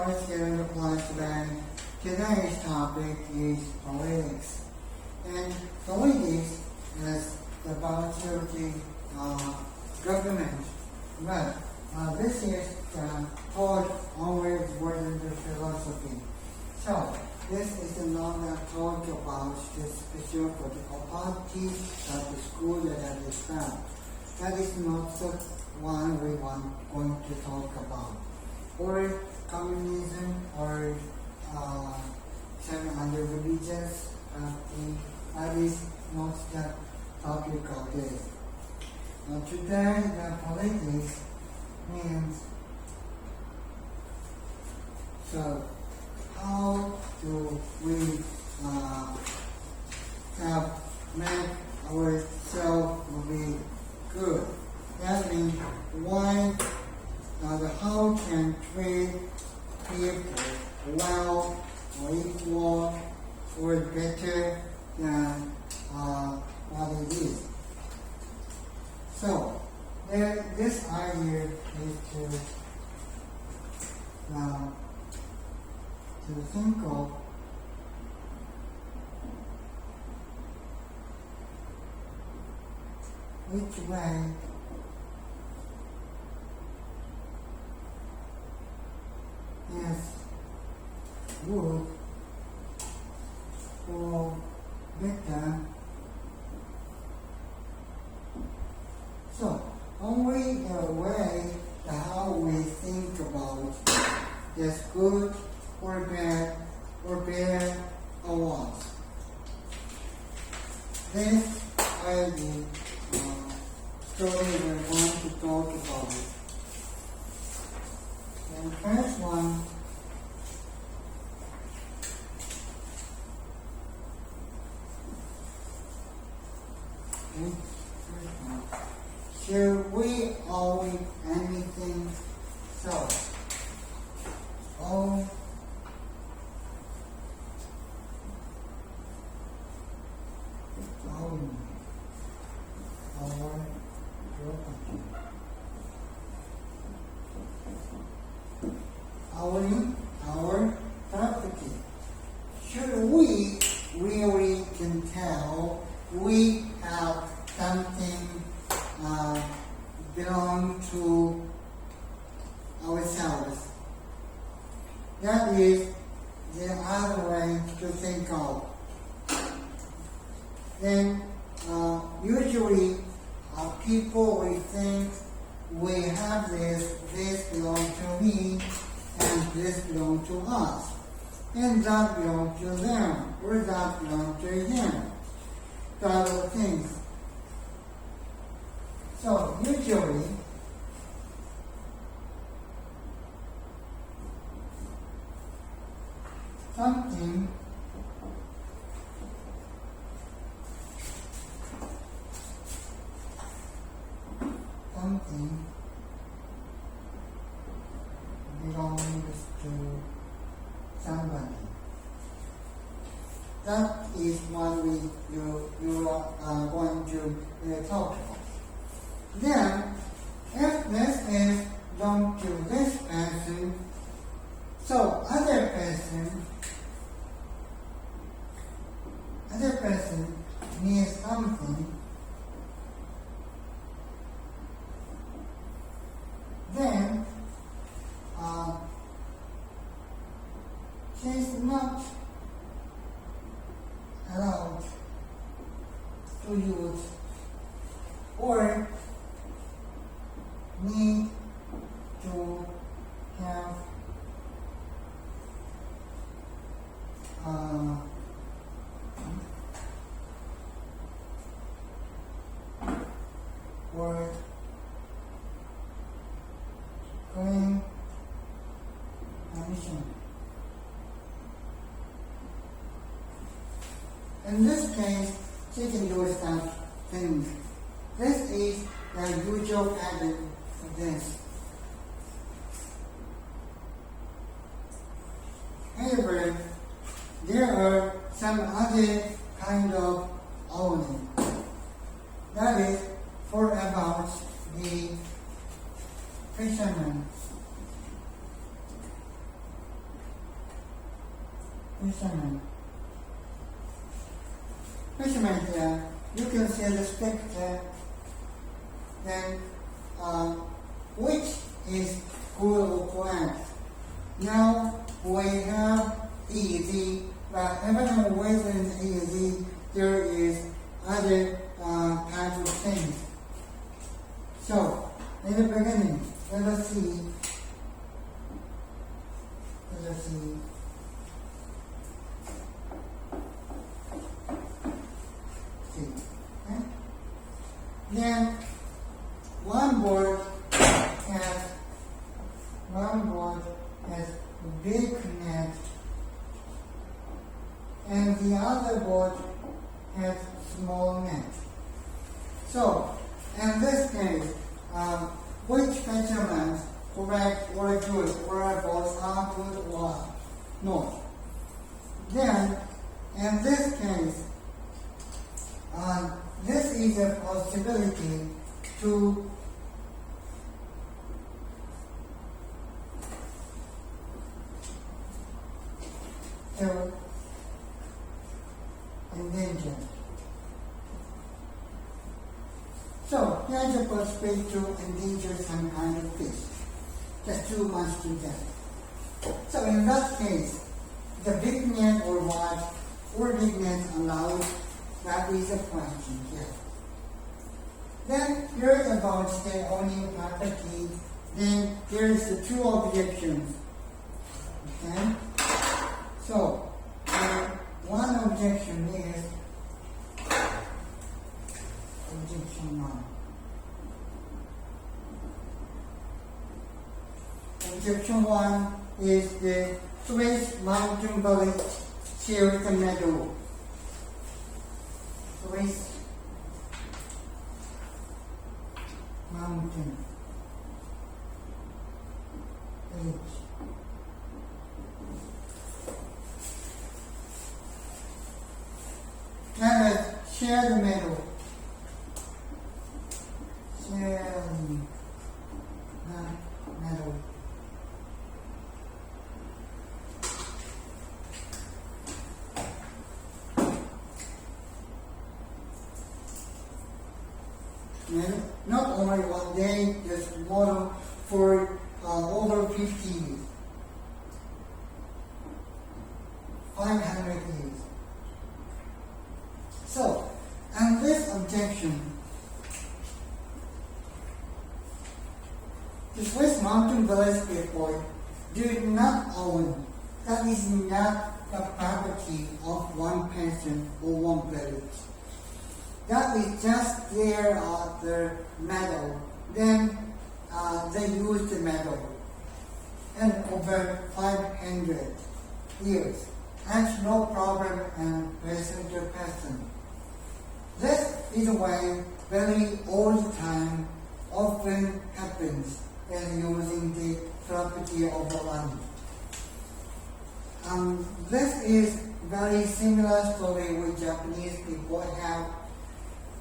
always get in the class today. Today's topic is politics. And politics is about the government. But this is taught always within the philosophy. So this is not talk about the special political party that the school that has been found. That is not the one we want going to talk about. Or communism or some other religious that is not the topic of this. Today the politics means so how do we have make ourselves be good? That means why how can treat people well or equal or better than what it is. So this idea is to think of which way is good or better. So only the way how we think about is good or bad or better or worse. This idea story we want to talk about it. And first one should we owe anything? So owe our property. Our property. Should we really can tell we have something belong to ourselves? That is the other way to think of. Then usually people will think we have this belongs to me, and this belongs to us, and that belongs to them, or that belongs to them. The other things. So usually something belongs to somebody. That is what you are going to talk about. Then, if this is belong to this person, so other person needs something, then she's not allowed to use or need to have or claim permission. In this case, she can do some things. This is the usual pattern of this. However, there are some other kind of owning. That is for about the fishermen. fisherman. Fisherman here, you can see the spectre, then which is good or bad. Now we have easy, but even within easy, there is other kinds of things. So, in the beginning, let us see. Okay? Then one board has big net, and the other board has small net. So, in this case, which measurements correct or good, or both are good or not? Then, in this case, this is a possibility to endanger. So, here's a possibility to endanger some kind of fish. Just too much to death. So, in that case, the big net or what, or big net allowed, that is a question here. Then, here's about the owning property. Then, here's the two objections. Okay? So, one objection is objection 1. Objection 1 is the Ch5 Mountain Village shares the meadow. Ch5 Mountain Village. Let us share the meadow. Share the meadow. And not only one day, just tomorrow for over 50 years. 500 years. So, and this objection, the Ch5 Mountain Village people do not own, that is not the property of one person or one village. That is just their meadow. Then they use the meadow. And over 500 years. That's no problem and person to person. This is a way very old time often happens when using the property of the land. This is very similar story with Japanese people have.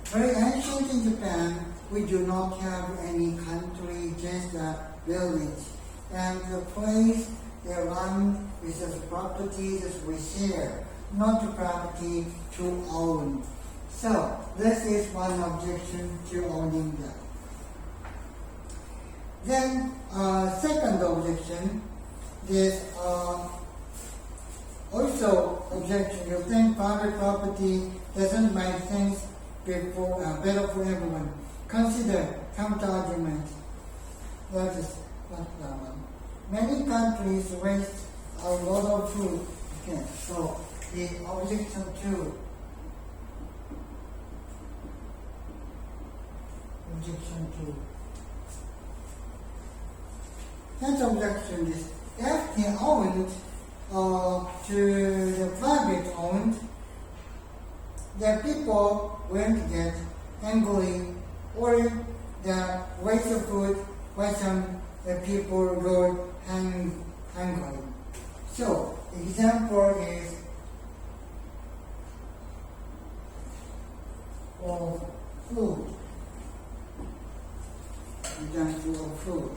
Very ancient in Japan, we do not have any country, just a village. And the place they run is a property that we share, not a property to own. So, this is one objection to owning that. Then, second objection is also objection. You think private property doesn't make things better for everyone. Consider counter-argument. That is not that one. Many countries waste a lot of food. Okay, so the objection 2. Objection 2. Next objection is if they owned to the private owned, the people will get angry or the waste of food when the people go hungry. So, example is of food. Example of food.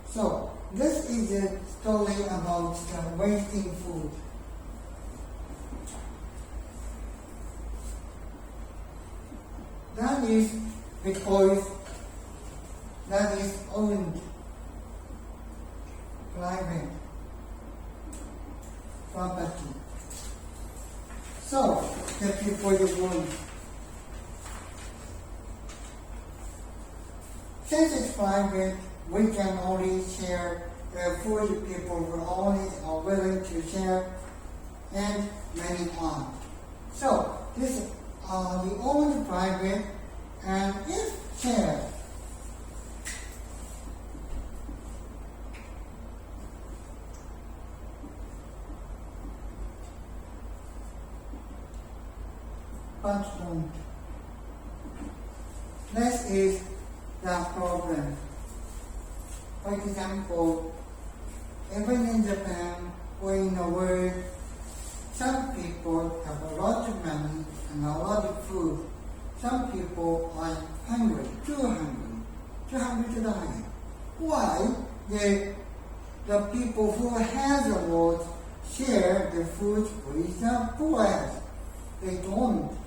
So, this is a story about wasting food. That is because that is owned private property. So, the people you want. Since it's private, we can only share food people who only are willing to share, and many aren't. So, this the only private, and if shared, but don't. This is the problem. For example, even in Japan or in the world, some people have a lot of money and a lot of food. Some people are hungry, too hungry to die. Why? The people who have a lot share the food with the poor. They don't.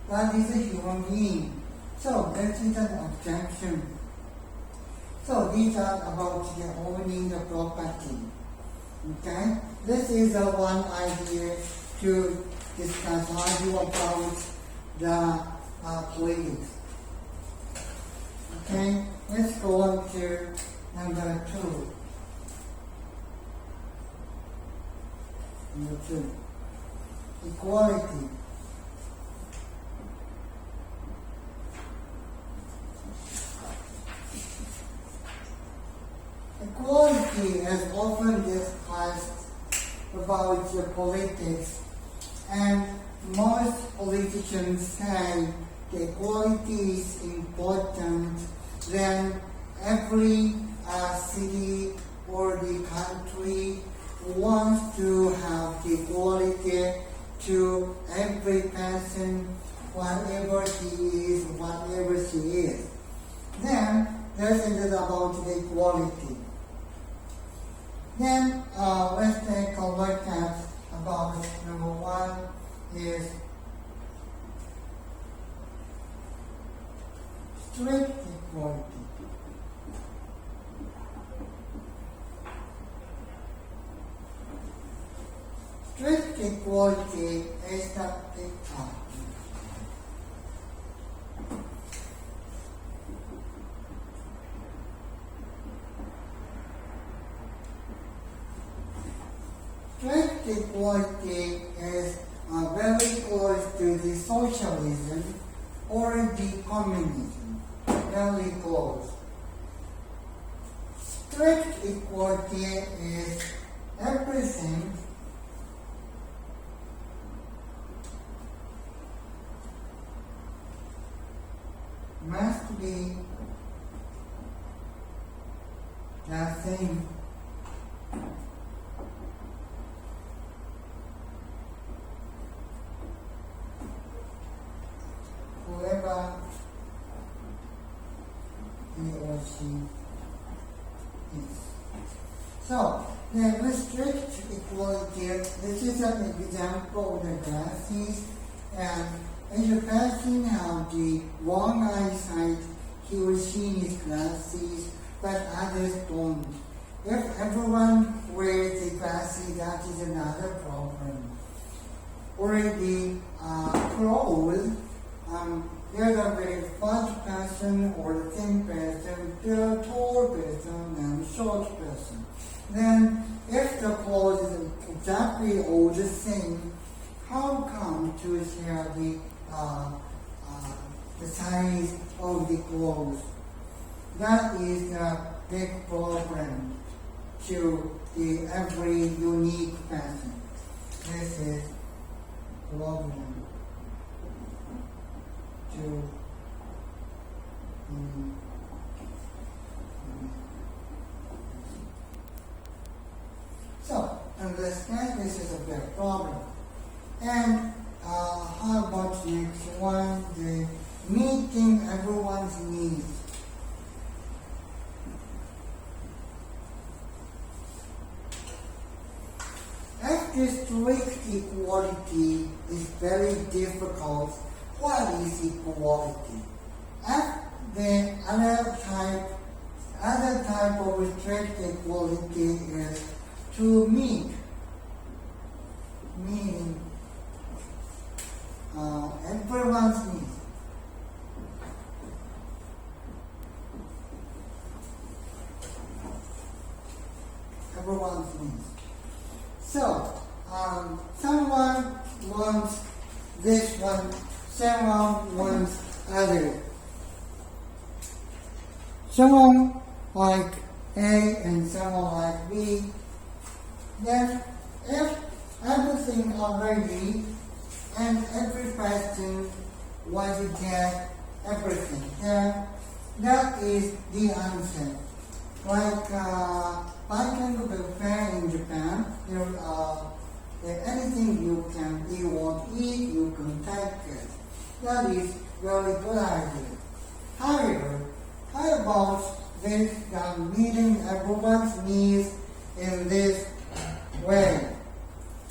That is a human being. So that is an objection. So these are about the owning the property. Okay? This is one idea to discuss, argue about the politics. Okay? Let's go on to number 2. Number 2. Equality. Equality is often discussed about the politics, and most politicians say the equality is important, then every city or the country wants to have the equality to every person, whatever he is, whatever she is. Then there's it about the equality. Then let's take a look at about number 1 is strict equality. Strict equality is the strict equality is very close to the socialism or the communism. Very close. Strict equality is everything must be the same. Whoever he or she is. So, the strict equality, this is an example of the glasses, and if the person has the wrong eyesight, he or she needs glasses, but others don't. If everyone wears the glasses, that is another problem. Or the clothes, there's a very fat person or thin person, there's a tall person and short person. Then, if the clothes is exactly all the same, how come to share the size of the clothes? That is a big problem to the every unique person. This is problem to so understand this is a big problem. And how about next one? The meeting everyone's needs. strict equality is very difficult. What is equality? And the other type of strict equality is to meet everyone's needs. Everyone's needs. So, someone wants this one, someone wants other. Someone like A and someone like B. Then, if everything already and every person wants to get everything, then that is the answer. Like kind of a fair in Japan, anything you want to eat, you can take it. That is very good idea. However, how about this meeting everyone's needs in this way?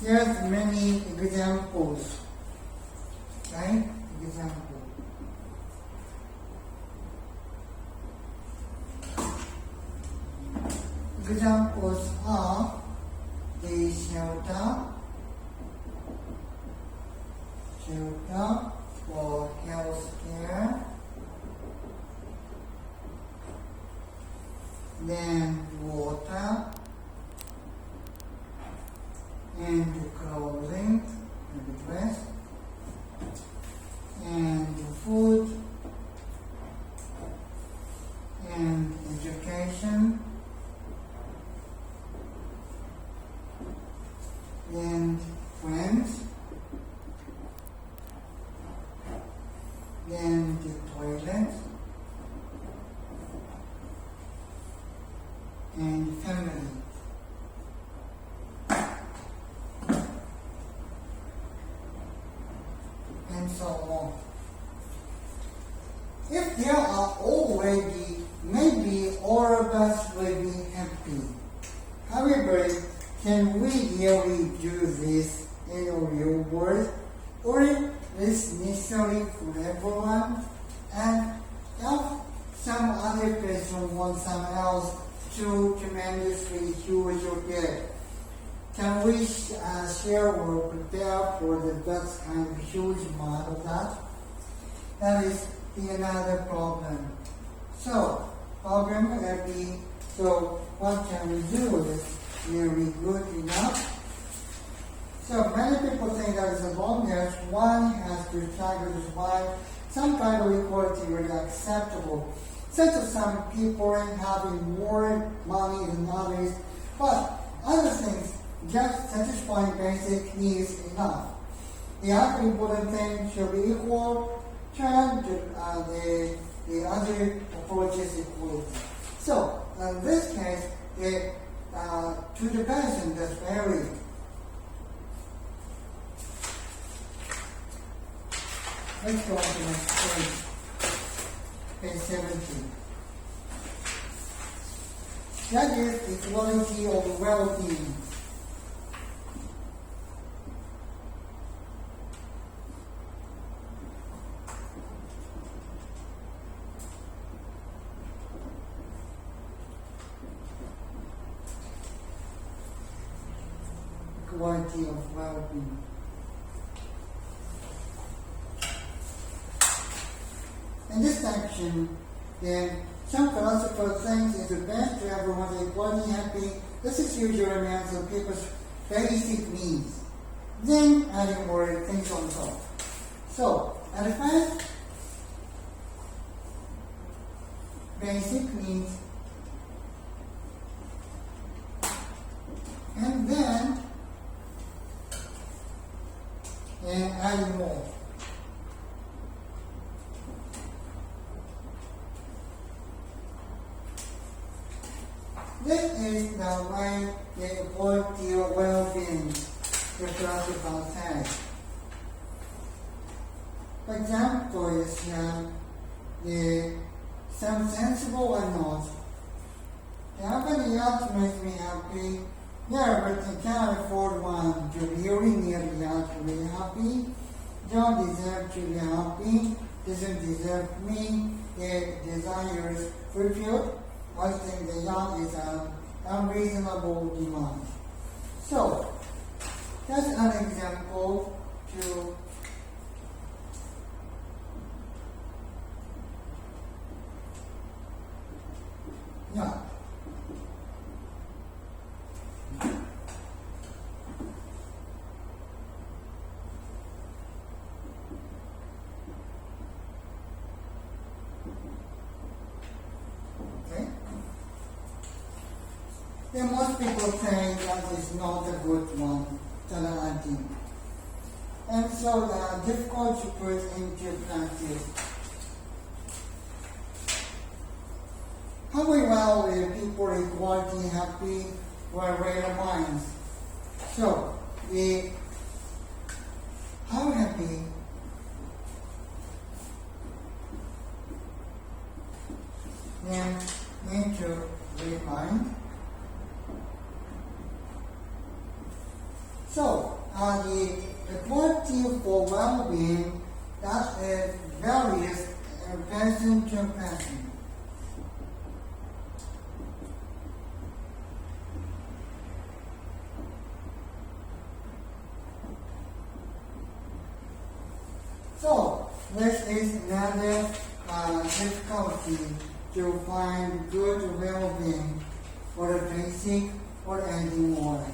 There's many examples, right? Examples are the shelter for health care, then water and clothing and dress, and food and education, then friends, then the toilet, and family. And so on. If there are already, maybe all of us will be happy. However, can we really do this in a real world? Or is necessary for everyone? And if some other person wants someone else to tremendously huge or big, can we share or prepare for that kind of huge amount of that? That is another problem. So, so what can we do? Is really good enough? So many people think that as long as one has to try to survive, some kind of equality will be acceptable. Such as some people having more money than others, but other things just satisfying basic needs enough. The other important thing should be equal, turn to the other approaches equality. So in this case, to the person that's very let's go on to the next page 17. That is equality of well-being. Equality of well-being. In this section, then some philosophers think it's the best to everyone to equally happy. This is usually meant of people's basic needs. Then adding more things on top. So, at the first, basic needs, and then adding more. This is the way the equality of well-being the philosopher says. For example, is some sensible or not. The other else makes me happy, Yeah, but I can't afford one. To really nearly have to be happy. Don't deserve to be happy. Doesn't deserve me. It desires fulfilled. I think the young is an unreasonable demand. So, that's an example to yeah. Okay. Then most people say that is not a good one, tolerant. And so they are difficult to put into practice. How well will people equality happy or rare minds? So, how happy then need to remind. So, the equality for well-being that varies person to person. So, this is another difficulty to find good well-being for the basic or anything more.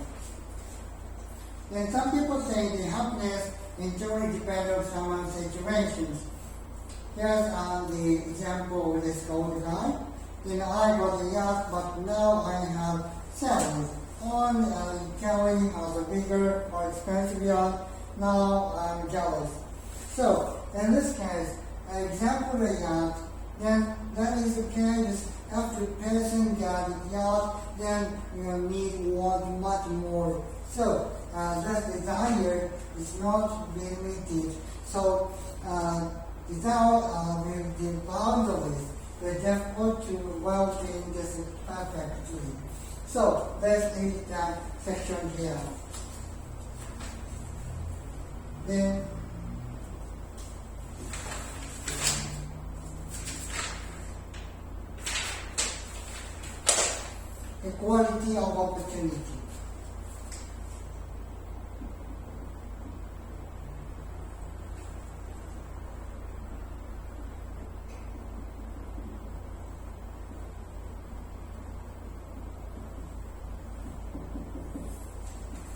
Then some people say the happiness enjoy depends on someone's situations. Here's the example with this old guy. Then I got a yacht, but now I have salary. On carrying a bigger, more expensive yacht. Now I'm jealous. So, in this case, an example of a yacht, then that is the case. After person got a yacht, then you need want much more. So, that desire is not limited. So, without the boundaries, the difficult to well-being this perfectly. So, let's read that section here. Then, equality of opportunity.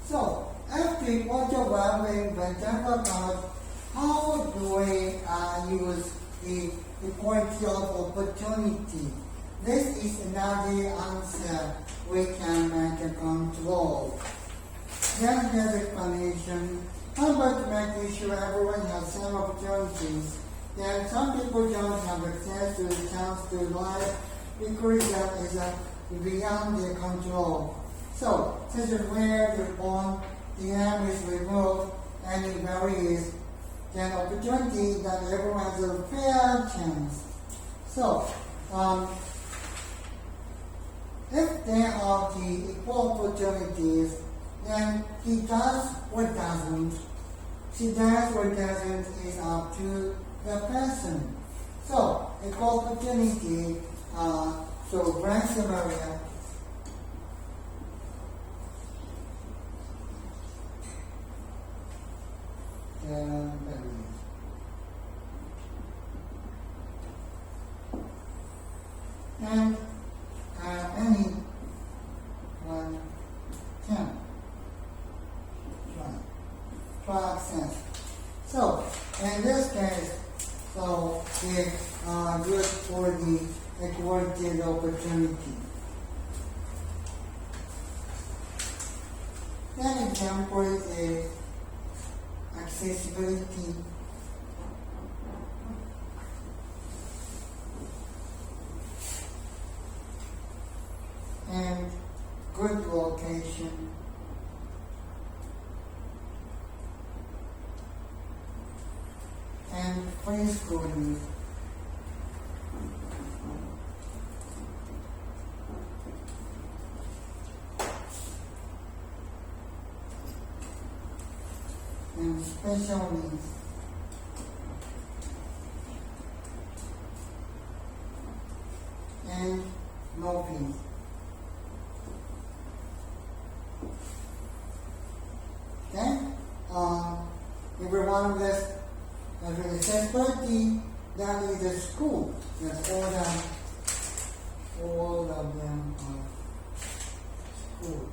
So, after equality of well-being, when talking about how do we use the equality of opportunity, this is another answer we can make a control. Then there's explanation. How about making sure everyone has same opportunities? Then some people don't have access to the chance to life because that is beyond their control. So, such as where you're born, the aim is removed, and it varies. Then opportunity that everyone has a fair chance. So, if there are the equal opportunities, then he does or doesn't. She does or doesn't is up to the person. So, equal opportunity, so branch area. And any one can try access. So in this case, so we are good for the equality opportunity. An example is accessibility. And good location. And free schooling. and special needs. And no fees. Okay? Every one of this, as a separate, that is a school. That's all of them are school.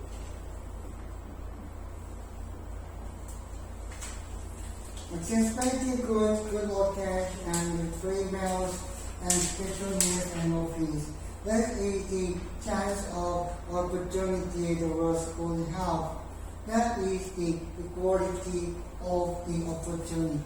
Accessibility, good location, and free meals, and special needs and no fees. That is the chance of opportunity the world school have. That is the equality of the opportunity.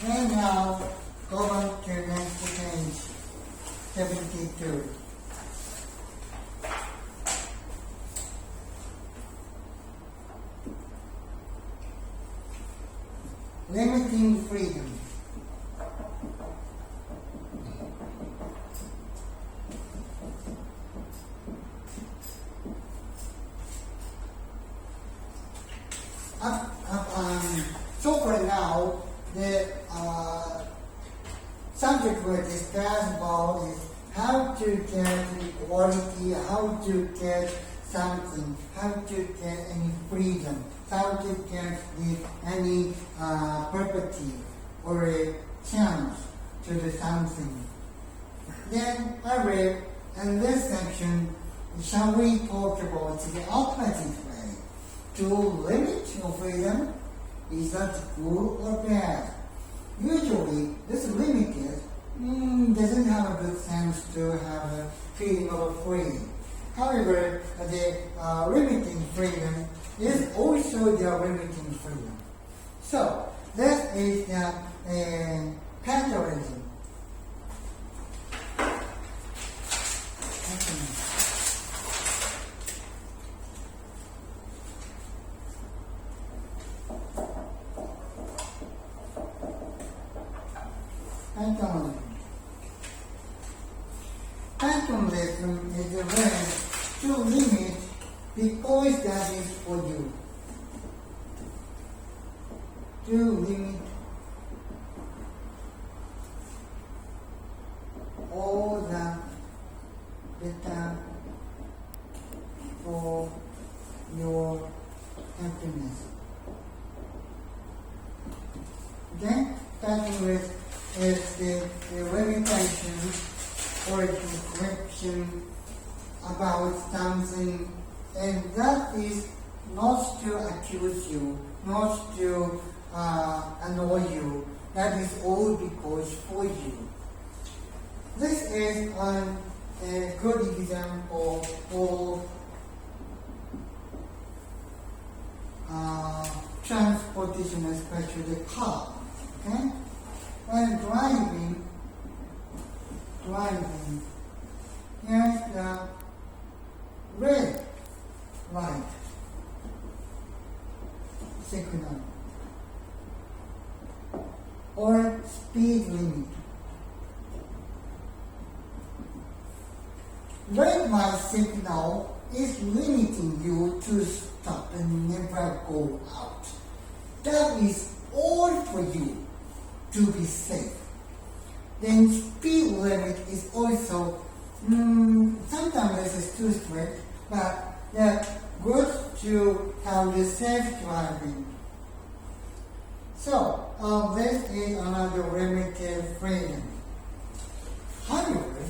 And now, go on to next page, 72. Limiting freedom. So for now, the subject we discussed about is how to get equality, how to get something, how to get any freedom, how to get any property or a chance to do something. Then I read in this section, shall we talk about the opposite way? To limit your freedom, is that good or bad? Usually, this limited doesn't have a good sense to have a feeling of freedom. However, the limiting freedom is also the limiting freedom. So, that is the paternalism. Paternalism is a way to limit because that is for you. To limit all the better for your happiness. Okay? Paternalism is the limitation or a description about something, and that is not to accuse you, not to annoy you. That is all because for you. This is a good example of transportation, especially the car. Okay? When driving, here's the red light signal or speed limit. Red light signal is limiting you to stop and never go out. That is all for you to be safe. Then speed limit is also, sometimes this is too strict, but they're good to have the safe driving. So, this is another limited freedom. However,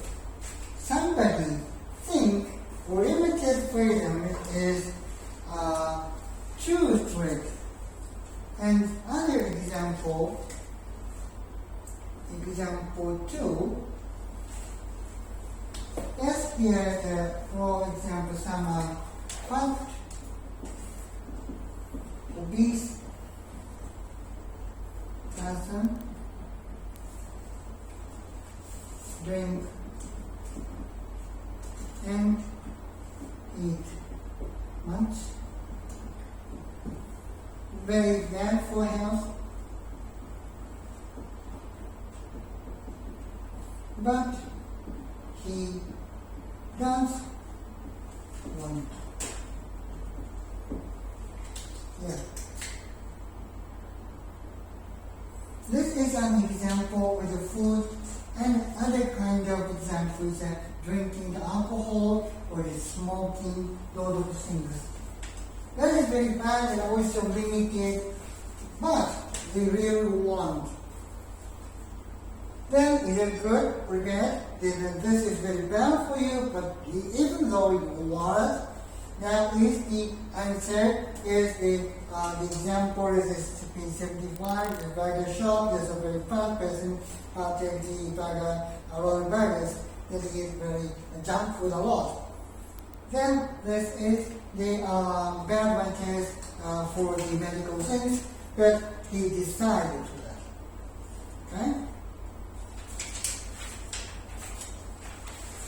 somebody think limited freedom is too strict. And other example 2, let's get, for example, some fat, obese person drink and eat much. Very bad for health. But he does want. Yeah. This is an example with the food and other kind of examples that drinking the alcohol or the smoking, those of things. That is very bad and also limited, but they really want. Then is it good or bad? Then this is very bad for you, but even though you want, now is the answer is the example is page 75, the burger shop. There's a very fat person take the burger, rolling burgers, that is very junk food a lot. Then this is the bad matters for the medical things, but he decided to that. Okay?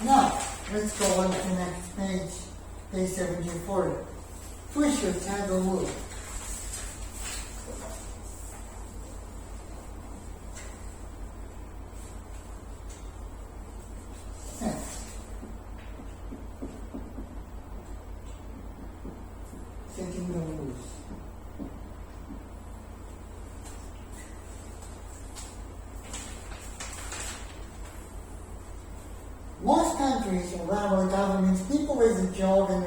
Now, let's go on to the next page, page 74. Push your table wood. Setting the rules. Most countries around governments, people with a job and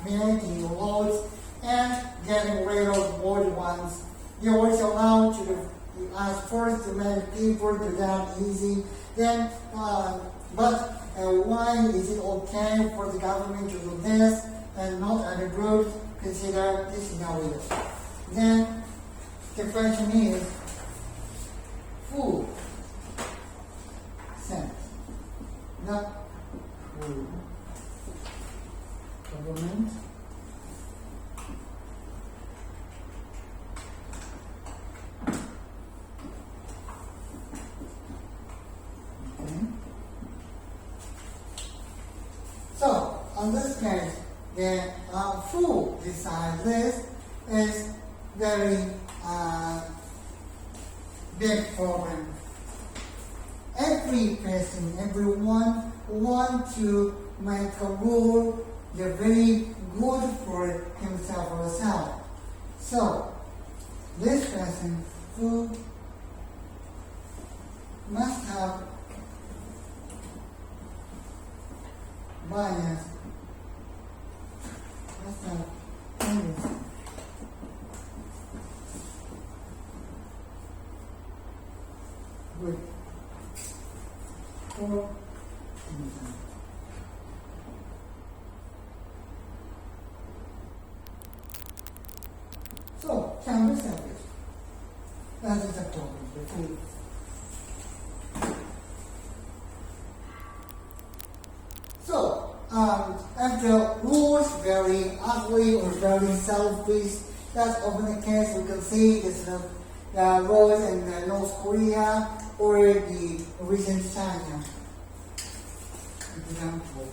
creating laws and getting rid of old ones. You're also allowed to ask first to many people to that easy. Then, but why is it okay for the government to do this and not other groups consider this is how it is? Then the question is food sense. Not food. Government. Okay. So, on this case, the food beside this is very big problem. Every person, everyone want to make a rule they're very good for himself or herself. So, this person who must have bias, must have tendency. Good. For himself. So, can we separate? That is the problem, the food. So, after rules very ugly or very selfish, that's often the case. We can see this the rules in North Korea or the recent China. Example.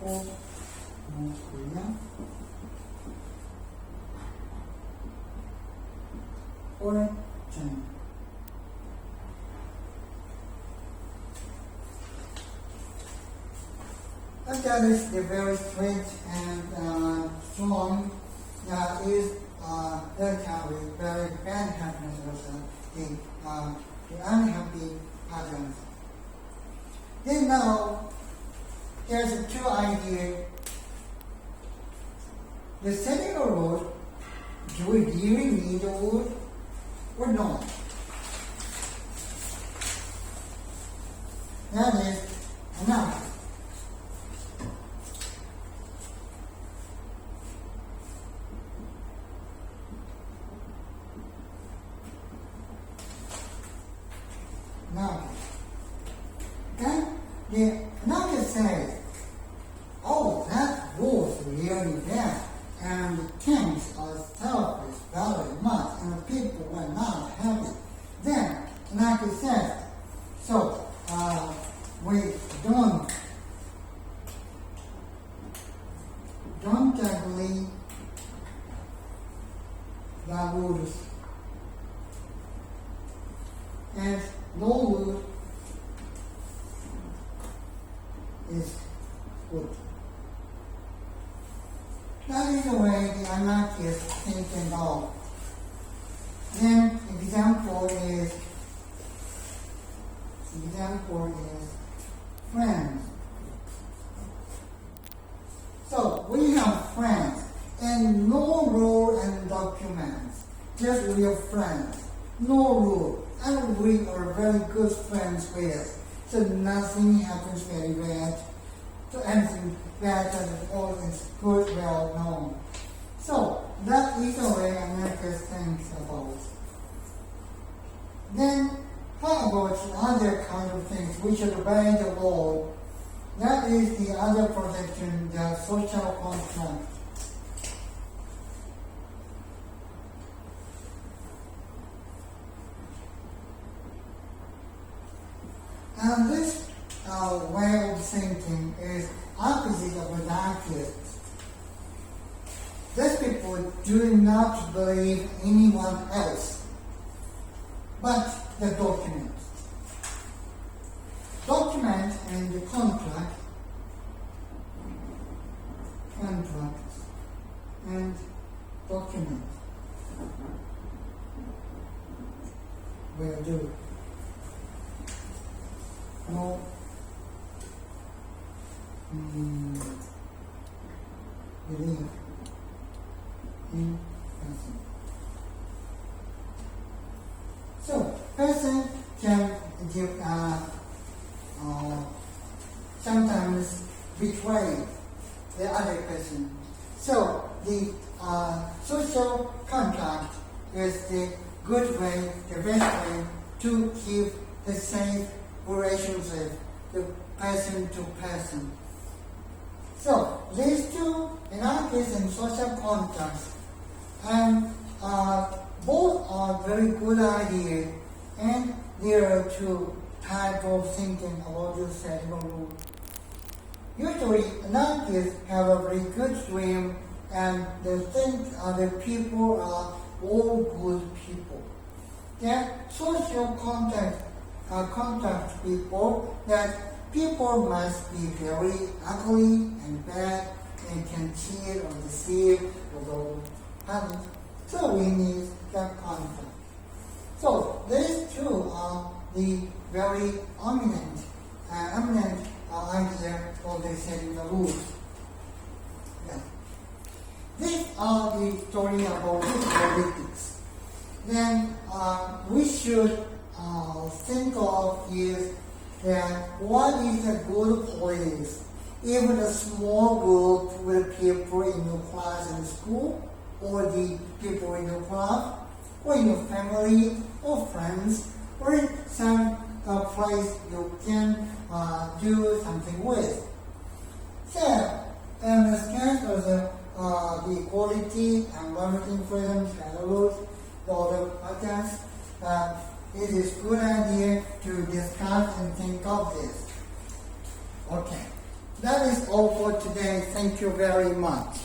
North Korea or China. That is the very strict and strong is very carry very bad happiness also the unhappy patterns. Then now there's two ideas. The setting a road, do we really need a road or not? That is enough. Now, then the another says, oh, that was really bad, and the things are selfish very much, and the people were not happy. Then another the rules. And no rule is good. That is the way the anarchists think and all. Then example is friends. So we have friends and no rule and documents, just real friends, no rule, and we are very good friends with. So nothing happens very bad, so anything bad and all is good, well known. So that is the way America thinks about it. Then how about other kind of things which obey the law? That is the other protection, the social contract. And this way of thinking is opposite of anarchists. These people do not believe anyone else, but the document. Document and the contract and document will do. No believe in person. So person can give sometimes betray the other person. So the social contract is the good way, the best way to keep the safe relationship, the person to person. So these two, anarchist and social contracts, and both are very good ideas, and there are two types of thinking about the setting of rule. Usually, anarchists have a very good dream, and they think other people are all good people. That social contract people, that people must be very ugly and bad and can cheat or deceive or haven't. So we need that contract. So these two are the very eminent idea of the setting the rules. Yeah. These are the story about politics. Then we should think of is that what is a good politics? Even a small group with people in your class in school, or the people in your club, or in your family, or friends, or in some place you can do something with. So, in the case of the equality and marketing freedom, rules, the other podcasts, it is a good idea to discuss and think of this. Okay, that is all for today. Thank you very much.